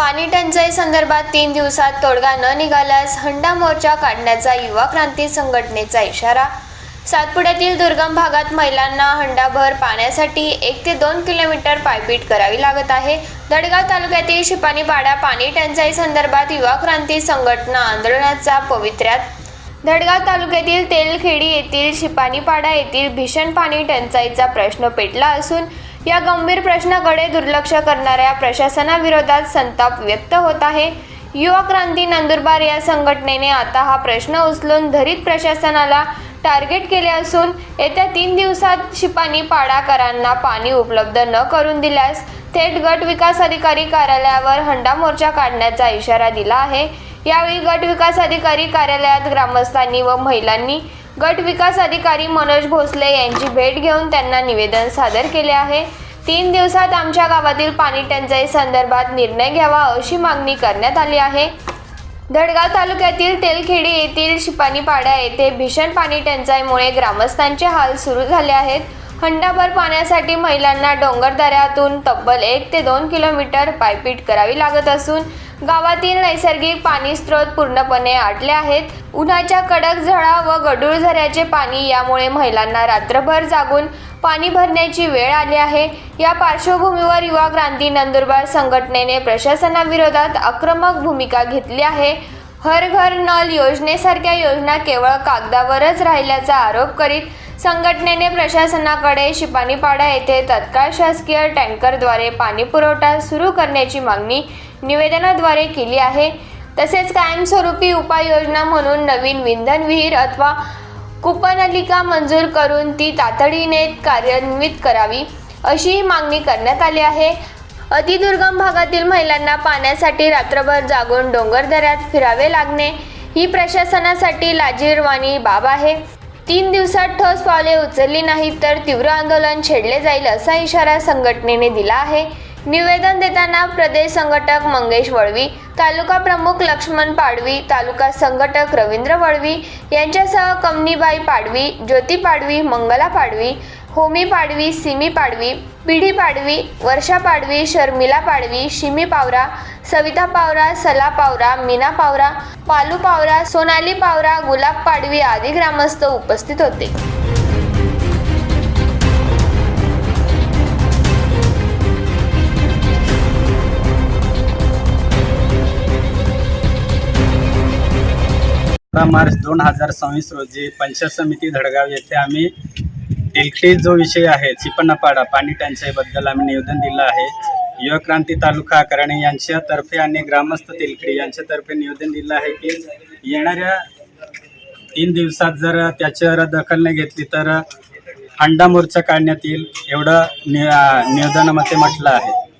पाणी टंचाई संदर्भात 3 दिवसात तोडगा न निघाल्यास हंडा मोर्चा काढण्याचा युवा क्रांती संघटनेचा इशारा। सातपुड्यातील दुर्गम भागात महिलांना हंडाभर पाण्यासाठी 1 ते 2 किलोमीटर पायपीट करावी लागत आहे। दडगाव तालुक्यातील शिपानीपाडा पाणी टंचाई संदर्भात युवा क्रांती संघटना आंदोलनाचा पवित्र्यात। दडगाव तालुक्यातील तेलखेडी येथील शिपानीपाडा येथील भीषण पाणी टंचाईचा प्रश्न पेटला असून या गंभीर प्रश्नाकडे दुर्लक्ष करणाऱ्या प्रशासनाविरोधात संताप व्यक्त होत आहे। युवा क्रांती नंदुरबार या संघटनेने आता हा प्रश्न उचलून धरीत प्रशासनाला टार्गेट केले असून येत्या 3 दिवसात शिपानीपाडाकरांना पाणी उपलब्ध न करून दिल्यास थेट गट विकास अधिकारी कार्यालयावर हंडा मोर्चा काढण्याचा इशारा दिला आहे। यावेळी गट विकास अधिकारी कार्यालयात ग्रामस्थांनी व महिलांनी गट विकास अधिकारी मनोज भोसले यांची भेट घेऊन त्यांना निवेदन सादर केले आहे। 3 दिवसात आमच्या गावातील पाणी टंचाई संदर्भात निर्णय घ्यावा अशी मागणी करण्यात आली आहे। दडगाव तालुक्यातील तेलखेडी येथील शिपानीपाडा येथे भीषण पाणी टंचाईमुळे ग्रामस्थांचे हाल सुरू झाले आहेत। हंडाभर पाण्यासाठी महिलांना डोंगरदऱ्यातून तब्बल 1 ते 2 किलोमीटर पायपीट करावी लागत असून गावातील नैसर्गिक पाणी स्रोत पूर्णपणे आटले आहेत। उन्हाच्या कडक झळा व गढूळ झऱ्याचे पाणी यामुळे महिलांना रात्रभर जागून पाणी भरण्याची वेळ आली आहे। या पार्श्वभूमीवर युवा क्रांती नंदुरबार संघटनेने प्रशासनाविरोधात आक्रमक भूमिका घेतली आहे। हर घर नल योजनेसारख्या योजना केवळ कागदावरच राहिल्याचा आरोप करीत संघटनेने प्रशासनाकडे शिपानीपाडा येथे तत्काळ शासकीय टँकरद्वारे पाणी पुरवठा सुरू करण्याची मागणी निवेदनाद्वारे केली आहे। तसेच कायमस्वरूपी उपाययोजना म्हणून नवीन विंधन विहीर अथवा कूपनलिका मंजूर करून ती तातडीने कार्यान्वित करावी अशी मागणी करण्यात आली आहे। अतिदुर्गम भागातील महिलांना पाण्यासाठी रात्रभर जागून डोंगरदऱ्यात फिरावे लागणे ही प्रशासनासाठी लाजिरवाणी बाब आहे। 3 दिवसात ठोस पावले उचलली नाही तर तीव्र आंदोलन छेडले जाईल असा इशारा संघटनेने दिला आहे। निवेदन देताना प्रदेश संघटक मंगेश वळवी, तालुका प्रमुख लक्ष्मण पाडवी, तालुका संघटक रवींद्र वळवी यांच्यासह कमनीबाई पाडवी, ज्योती पाडवी, मंगला पाडवी, होमी पाडवी, सिमी पाडवी, पिढी पाडवी, वर्षा पाडवी, शर्मिला पाडवी, शिमी पावरा, सविता पावरा, सला पावरा, मीना पावरा, पालू पावरा, सोनाली पावरा, गुलाब पाडवी आदी ग्रामस्थ उपस्थित होते। मार्च 2026 रोजी पंचायत समिती धडगाव येथे आम्ही तेलखेडी जो विषय आहे शिपानीपाडा पाणी टंचाईबद्दल आम्ही निवेदन दिलं आहे। युवा क्रांती तालुका अग्रणी यांच्यातर्फे आणि ग्रामस्थ तेलखेडी यांच्यातर्फे निवेदन दिलं आहे की येणाऱ्या 3 दिवसात जर त्याच्यावर दखल नाही घेतली तर हंडा मोर्चा काढण्यात येईल एवढं निवेदनामध्ये म्हटलं आहे।